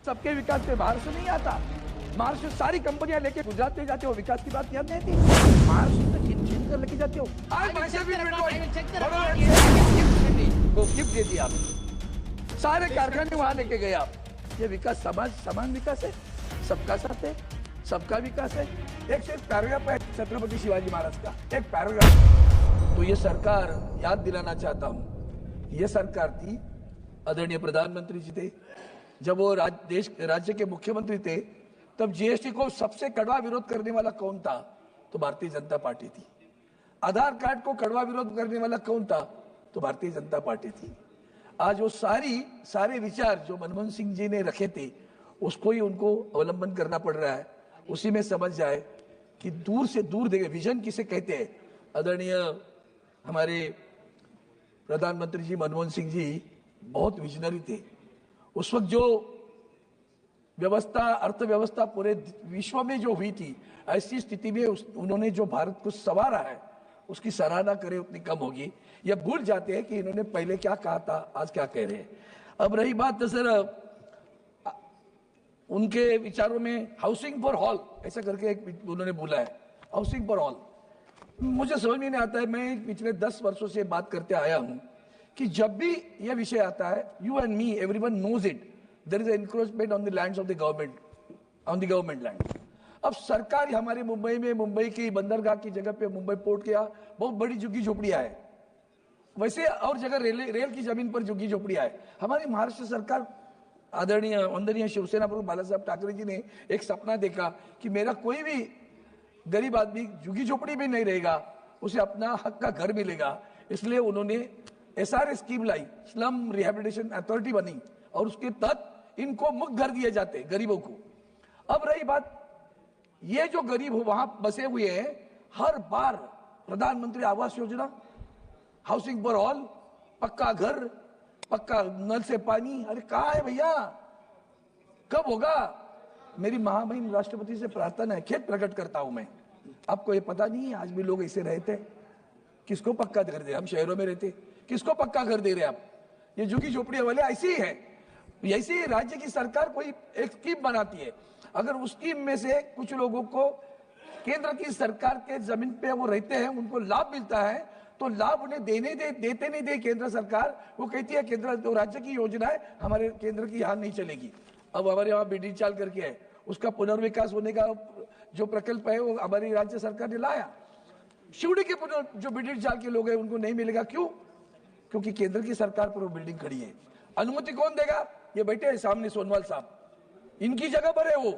सबके विकास पे बाहर से नहीं आता। महाराष्ट्र सारी कंपनियां लेके गुजरात ले जाते हो, विकास की बात याद नहीं आती। महाराष्ट्र से छीन कर लेके जाते हो। वो गिफ्ट दे दिया आप, सारे कारखाने वहां लेके गए आप। ये विकास समान विकास है, सबका साथ है, सबका विकास है। एक सिर्फ पैराग्राफ है छत्रपति शिवाजी महाराज का, एक पैराग्राफ। तो ये सरकार याद दिलाना चाहता हूं, ये सरकार थी, आदरणीय प्रधानमंत्री जी थे, जब वो राज्य के मुख्यमंत्री थे, तब जीएसटी को सबसे कड़वा विरोध करने वाला कौन था? तो भारतीय जनता पार्टी थी। आधार कार्ड को कड़वा विरोध करने वाला कौन था? तो भारतीय जनता पार्टी थी। आज वो सारे विचार जो मनमोहन सिंह जी ने रखे थे, उसको ही उनको अवलंबन करना पड़ रहा है। उसी में समझ जाए कि दूर से दूर देखे, विजन किसे कहते हैं। आदरणीय हमारे प्रधानमंत्री जी मनमोहन सिंह जी बहुत विजनरी थे। उस वक्त जो अर्थव्यवस्था पूरे विश्व में जो हुई थी, ऐसी स्थिति में उन्होंने जो भारत को संवारा है, उसकी सराहना करे उतनी कम होगी। ये भूल जाते हैं कि इन्होंने पहले क्या कहा था, आज क्या कह रहे हैं। अब रही बात तो सर उनके विचारों में हाउसिंग फॉर ऑल ऐसा करके एक उन्होंने बोला है, हाउसिंग फॉर ऑल। मुझे समझ में नहीं आता है। मैं पिछले 10 वर्षों से बात करते आया हूं कि जब भी यह विषय आता है, you and me everyone knows it, there is encroachment on the lands of the government, on the government land. अब सरकार हमारे मुंबई में, मुंबई की बंदरगाह की जगह पे, मुंबई पोर्ट के बहुत बड़ी झुग्गी झोपड़ियां है। वैसे और जगह रेल की जमीन पर झुग्गी झोपड़ियां है। हमारी महाराष्ट्र सरकार आदरणीय वंदनीय शिवसेना प्रमुख बाला साहब ठाकरे जी ने एक सपना देखा कि मेरा कोई भी गरीब आदमी झुग्गी झोपड़ी में नहीं रहेगा, उसे अपना हक का घर मिलेगा। इसलिए उन्होंने एसआरए स्कीम लाई, स्लम रिहेबिलिटेशन अथॉरिटी बनी, और उसके तहत इनको मुफ्त घर दिए जाते गरीबों को। अब रही बात, ये जो गरीब वहां बसे हुए हैं, हर बार प्रधानमंत्री Awas Yojana, housing for all, पक्का घर, पक्का नल से पानी, अरे कहाँ है भैया, कब होगा? मेरी महामहिम राष्ट्रपति से प्रार्थना है, खेद प्रकट करता हूं मैं। आपको ये पता नहीं है, आज भी लोग ऐसे रहते हैं। किसको पक्का घर दे? हम शहरों में रहते, किसको पक्का घर दे रहे आप? ये झुग्गी झोपड़ियां वाले ऐसे ही है। ऐसे ही राज्य की सरकार कोई एक स्कीम बनाती है, अगर उस स्कीम में से कुछ लोगों को केंद्र की सरकार के जमीन पे वो रहते हैं, उनको लाभ मिलता है, तो लाभ उन्हें देते नहीं दे केंद्र सरकार। वो कहती है केंद्र तो राज्य की योजना है, हमारे केंद्र की यहाँ नहीं चलेगी। अब हमारे यहाँ बीडी चाल करके है, उसका पुनर्विकास होने का जो प्रकल्प है वो हमारी राज्य सरकार ने लाया। शिवड़ी के जो बीडी चाल के लोग हैं उनको नहीं मिलेगा, क्यों? क्योंकि केंद्र की सरकार पर वो बिल्डिंग खड़ी है। अनुमति कौन देगा? ये बैठे हैं सामने सोनवाल साहब, इनकी जगह पर है वो,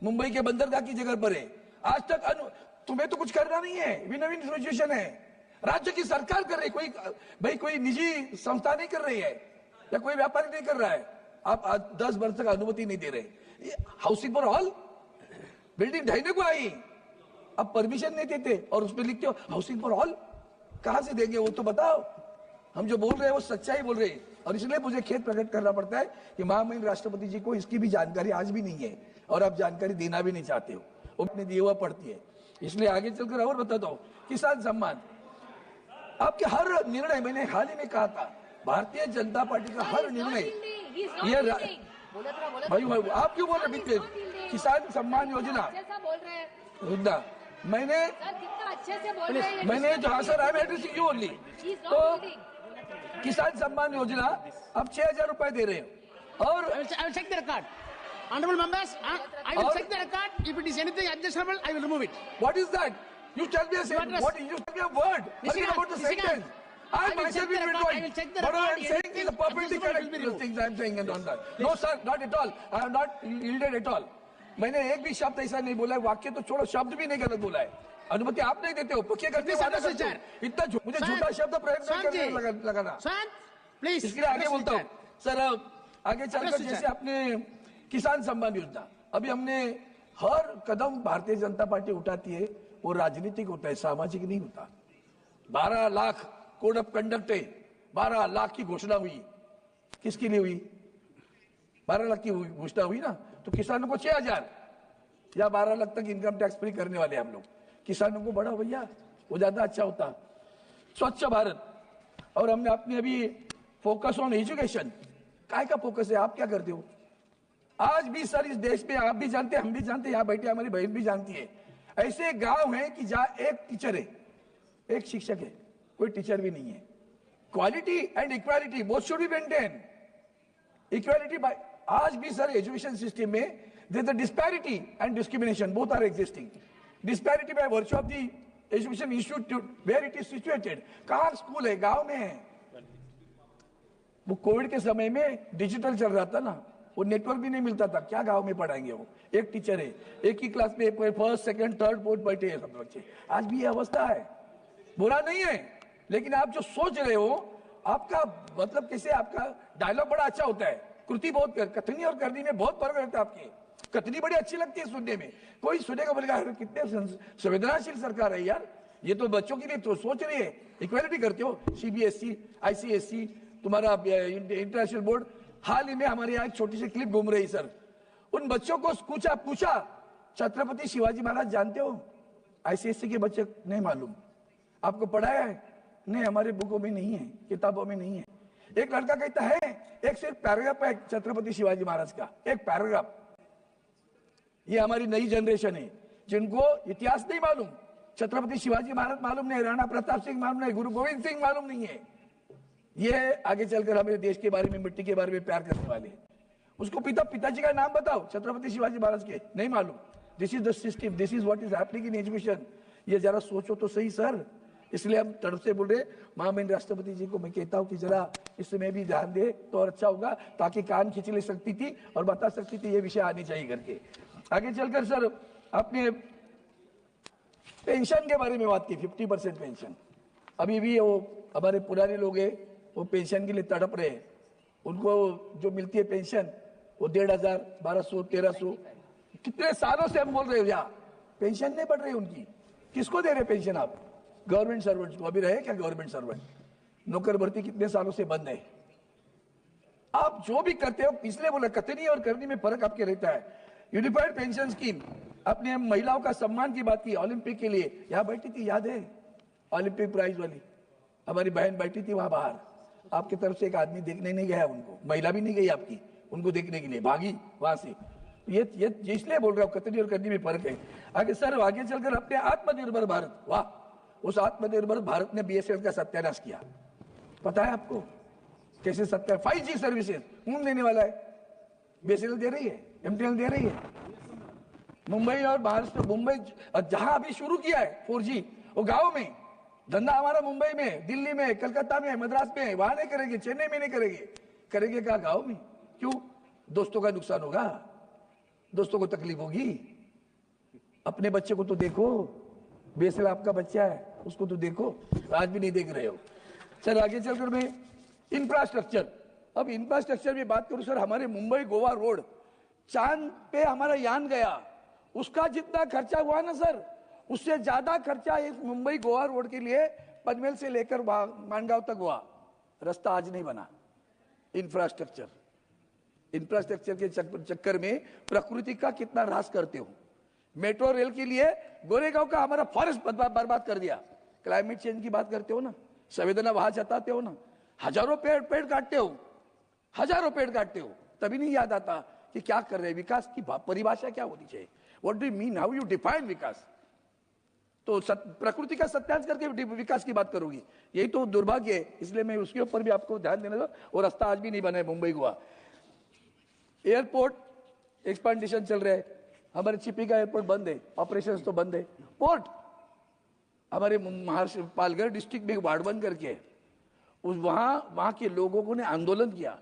मुंबई के बंदरगाह की जगह पर है। आज तक तुम्हें तो कुछ करना नहीं है, विन विन सिचुएशन है, राज्य की सरकार कर रही, कोई निजी संस्था नहीं कर रही है, या कोई व्यापारी नहीं कर रहा है। आप 10 वर्ष तक अनुमति नहीं दे रहे। हाउसिंग फॉर ऑल बिल्डिंग ढहने को आई, अब परमिशन नहीं देते और उसमें लिखते हो हाउसिंग फॉर ऑल। कहां से देंगे वो तो बताओ। हम जो बोल रहे हैं वो सच्चाई बोल रहे हैं, और इसलिए मुझे खेद प्रकट करना पड़ता है कि महामहिम राष्ट्रपति जी को इसकी भी जानकारी आज भी नहीं है, और आप जानकारी देना भी नहीं चाहते हो, वो अपने दिए हुआ पड़ती है। इसलिए आगे चलकर और बताता हूं, किसान सम्मान, आपके हर निर्णय, मैंने हाल ही में कहा था, भारतीय जनता पार्टी का हर निर्णय, ये भाई आप क्यों बोल रहे? किसान सम्मान योजना, मैंने जहां sir I addressing you only, तो किसान सम्मान योजना अब 6,000 रुपए दे रहे हैं। और I will check the record. Honorable members, I will check the record. If it is anything objectionable, I will remove it. What is that? You tell me a sentence. What? You tell me a word. Forget about the sentence. I myself will be doing. What I am saying is perfectly correct. The things I am saying and on that. No sir, not at all. I have not yielded at all. मैंने एक भी शब्द ऐसा नहीं बोला है, वाक्य तो छोड़ो, शब्द भी नहीं गलत बोला है। अनुमति आप नहीं देते हो, पक्के करते हो, इतना मुझे झूठा शब्द प्रयोग नहीं करने लगाना। प्लीज, इसके लिए आगे बोलता हूँ सर। आगे चलकर जैसे आपने किसान सम्मान योजना, अभी हमने हर कदम भारतीय जनता पार्टी उठाती है, वो राजनीतिक होता है, सामाजिक नहीं होता। 12 लाख कोड ऑफ कंडक्ट है, 12 लाख की घोषणा हुई, किसके लिए हुई? 12 लाख की घोषणा हुई ना, तो किसानों को 6,000 या 12 लाख तक इनकम टैक्स फ्री करने वाले हम लोग। किसानों को बढ़ा भैया, वो ज्यादा अच्छा होता। स्वच्छ भारत, और हमने अपनी अभी फोकस ऑन एजुकेशन, काय का फोकस है? आप क्या करते हो? आज भी सर इस देश में आप भी जानते हैं, हम भी जानते हैं, यहाँ बैठे हमारी बहन भी जानती है, ऐसे गांव हैं कि जहां एक टीचर है, एक शिक्षक है, कोई टीचर भी नहीं है। Quality and equality both should be maintain. Equality by, आज भी सर एजुकेशन सिस्टम में there is a disparity and discrimination, both are existing. Disparity by virtue of the education institute where it is situated. कहाँ school है? गांव में है। वो Covid के समय में डिजिटल चल रहा था ना, वो नेटवर्क भी नहीं मिलता था, क्या गांव में पढ़ाएंगे? वो एक टीचर है, एक ही क्लास में फर्स्ट सेकंड थर्ड फोर्थ बैठे हैं सब बच्चे। आज भी ये अवस्था है। बुरा नहीं है, लेकिन आप जो सोच रहे हो, आपका मतलब कैसे, आपका डायलॉग बड़ा अच्छा होता है, कृति बहुत कथनी और करनी में बहुत फर्क रहता है। आपकी कथनी बड़ी अच्छी लगती है सुनने में, कोई सुनेगा बोलेगा कितने संवेदनशील सरकार है यार, ये तो बच्चों के लिए तो सोच रही है। इक्वालिटी करते हो, सीबीएसई, आईसीएसई, तुम्हारा इंटरनेशनल बोर्ड। हाल ही में हमारे यहाँ एक छोटी सी क्लिप घूम रही सर, उन बच्चों को पूछा छत्रपति शिवाजी महाराज जानते हो? आईसीएसई के बच्चे नहीं मालूम। आपको पढ़ाया है? नहीं, हमारे बुकों में नहीं है, किताबों में नहीं है। एक लड़का कहता है, एक सिर्फ पैराग्राफ है छत्रपति शिवाजी महाराज का, एक पैराग्राफ। ये हमारी नई जनरेशन है जिनको इतिहास नहीं मालूम, छत्रपति शिवाजी महाराज मालूम नहीं, राणा प्रताप सिंह मालूम नहीं, गुरु गोविंद सिंह मालूम नहीं है। ये आगे चलकर हमारे देश के बारे में, मिट्टी के बारे में प्यार करने वाले हैं। उसको पिताजी का नाम बताओ छत्रपति शिवाजी महाराज के, नहीं मालूम। This is the system, this is what is happening in education. ये जरा सोचो तो सही सर। इसलिए हम तरफ से बोल रहे, महामहिम राष्ट्रपति जी को मैं कहता हूं कि जरा इसमें भी ध्यान दे तो और अच्छा होगा, ताकि कान खींच ले सकती थी और बता सकती थी ये विषय आने चाहिए करके। आगे चलकर सर आपने पेंशन के बारे में बात की, 50% पेंशन। अभी भी वो हमारे पुराने लोग हैं, वो पेंशन के लिए तड़प रहे हैं। उनको जो मिलती है पेंशन, वो 1500, 1200, 1300, कितने सालों से हम बोल रहे हो यहाँ पेंशन नहीं बढ़ रही उनकी। किसको दे रहे पेंशन आप? गवर्नमेंट सर्वेंट्स को। अभी रहे क्या गवर्नमेंट सर्वेंट? नौकर भर्ती कितने सालों से बंद है। आप जो भी करते हो, इसलिए बोला कथनी और करनी में फर्क आपके रहता है। यूनिफाइड पेंशन स्कीम, अपने महिलाओं का सम्मान की बात की, ओलंपिक के लिए यहाँ बैठी थी, याद है? ओलंपिक प्राइज वाली हमारी बहन बैठी थी वहां बाहर, आपकी तरफ से एक आदमी देखने नहीं गया उनको, महिला भी नहीं गई आपकी उनको देखने के लिए, भागी वहां से। ये इसलिए बोल रहा हूँ कथनी और करनी में फर्क है। आगे सर आगे चलकर अपने आत्मनिर्भर भारत, वाह, उस आत्मनिर्भर भारत ने बीएसएनएल का सत्यानाश किया। पता है आपको कैसे? 5G सर्विसेज कौन देने वाला है? बीएसएनएल दे रही है, एमटीएनएल दे रही है। मुंबई और महाराष्ट्र, मुंबई जहां अभी शुरू किया है 4G, वो गांव में धंधा हमारा मुंबई में, दिल्ली में, कलकत्ता में, मद्रास में, वहां नहीं करेंगे, चेन्नई में नहीं करेंगे, करेंगे क्या? गांव में। क्यों? दोस्तों का नुकसान होगा, दोस्तों को तकलीफ होगी। अपने बच्चे को तो देखो, बेसिल आपका बच्चा है, उसको तो देखो, आज भी नहीं देख रहे हो। सर आगे चलकर मैं इंफ्रास्ट्रक्चर, अब इंफ्रास्ट्रक्चर में बात करूं सर, हमारे मुंबई गोवा रोड, चांद पे हमारा यान गया, उसका जितना खर्चा हुआ ना सर, उससे ज्यादा खर्चा इस मुंबई गोवा रोड के लिए पनवेल से लेकर मानगांव तक हुआ। रास्ता आज नहीं बना। इंफ्रास्ट्रक्चर के चक्कर में प्रकृति का कितना ह्रास करते हो। मेट्रो रेल के लिए गोरेगांव का हमारा फॉरेस्ट बर्बाद कर दिया। क्लाइमेट चेंज की बात करते हो ना, संवेदना वहां जताते हो ना, हजारों पेड़ काटते हो, हजारों पेड़ काटते हो, तभी नहीं याद आता कि क्या कर रहे हैं। विकास की परिभाषा क्या होनी चाहिए? What do you mean, how you define vikas? तो प्रकृति का सत्यानाश करके विकास की बात करोगी, यही तो दुर्भाग्य है। इसलिए मैं उसके ऊपर भी आपको ध्यान देना था। और रास्ता आज भी नहीं बना है मुंबई गोवा। एयरपोर्ट एक्सपांडेशन चल रहा है, हमारे चिपी का एयरपोर्ट बंद है, ऑपरेशन तो बंद है। पोर्ट हमारे महाराष्ट्र पालघर डिस्ट्रिक्ट में वार्ड बंद करके उस वहां के लोगों ने आंदोलन किया,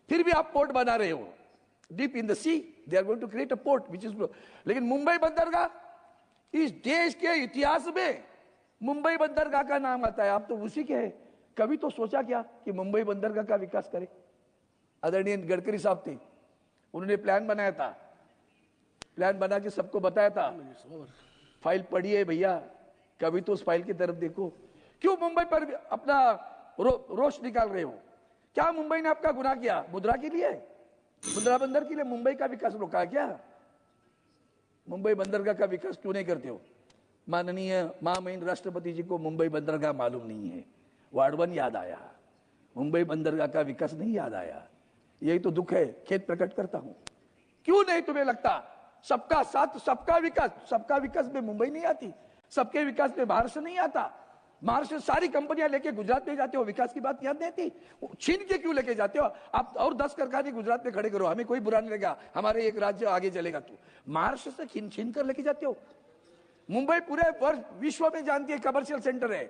फिर भी आप पोर्ट बना रहे हो। Deep in the sea they are going to create a port which is, लेकिन मुंबई बंदरगाह, इस देश के इतिहास में मुंबई बंदरगाह का नाम आता है, आप तो उसी के हैं। कभी तो सोचा क्या कि मुंबई बंदरगाह का विकास करे? आदरणीय गडकरी साहब थे, उन्होंने प्लान बनाया था, प्लान बना के सबको बताया था। फाइल पढ़ी है भैया, कभी तो उस फाइल की तरफ देखो। क्यों मुंबई पर अपना रोष निकाल रहे हो? क्या मुंबई ने आपका गुनाह किया? मुद्रा के लिए, मुद्रा बंदर के लिए मुंबई का विकास रोका क्या? मुंबई बंदरगाह का विकास क्यों नहीं करते हो? माननीय महामहिम राष्ट्रपति जी को मुंबई बंदरगाह मालूम नहीं है, वार्ड 1 याद आया, मुंबई बंदरगाह का विकास नहीं याद आया। यही तो दुख है, खेद प्रकट करता हूं। क्यों नहीं तुम्हें लगता? सबका साथ सबका विकास में मुंबई नहीं आती, सबके विकास में महाराष्ट्र नहीं आता। महाराष्ट्र सारी कंपनियां लेके गुजरात में जाते हो, विकास की बात याद नहीं आती? छीन के क्यों लेके जाते हो आप? और 10 कारखाने गुजरात में खड़े करो, हमें कोई बुरा नहीं लगेगा, हमारे एक राज्य आगे चलेगा। तो महाराष्ट्र से छीन कर लेके जाते हो। मुंबई पूरे विश्व में जानती है कमर्शियल सेंटर है,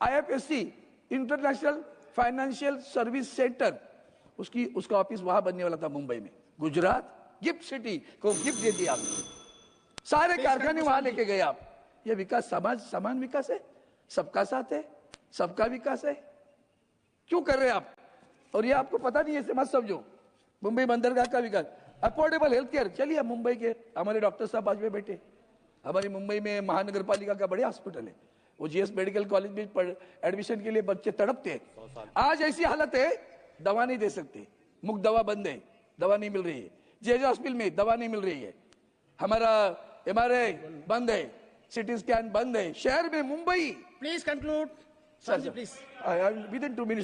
IFSC international financial service centre, उसका ऑफिस वहां बनने वाला था मुंबई में। गुजरात गिफ्ट सिटी को गिफ्ट दे दिया आपने, सारे कारखाने वहां लेके गए आप। ये विकास समान विकास है, सबका साथ है, सबका विकास है, क्यों कर रहे हैं आप? और ये आपको पता नहीं है, इसे मत समझो। मुंबई बंदरगाह का विकास, अफोर्डेबल हेल्थ केयर, चलिए मुंबई के हमारे डॉक्टर साहब आज में बैठे, हमारी मुंबई में महानगर पालिका का बड़े हॉस्पिटल है, वो GS मेडिकल कॉलेज में एडमिशन के लिए बच्चे तड़पते हैं। आज ऐसी हालत है, दवा नहीं दे सकते, मुफ्त दवा बंद है, दवा नहीं मिल रही है। JJ हॉस्पिटल में दवा नहीं मिल रही है, हमारा MRI बंद है, CT स्कैन बंद है, शहर में Mumbai. Please conclude. Sir, Sir, please. within 2 minutes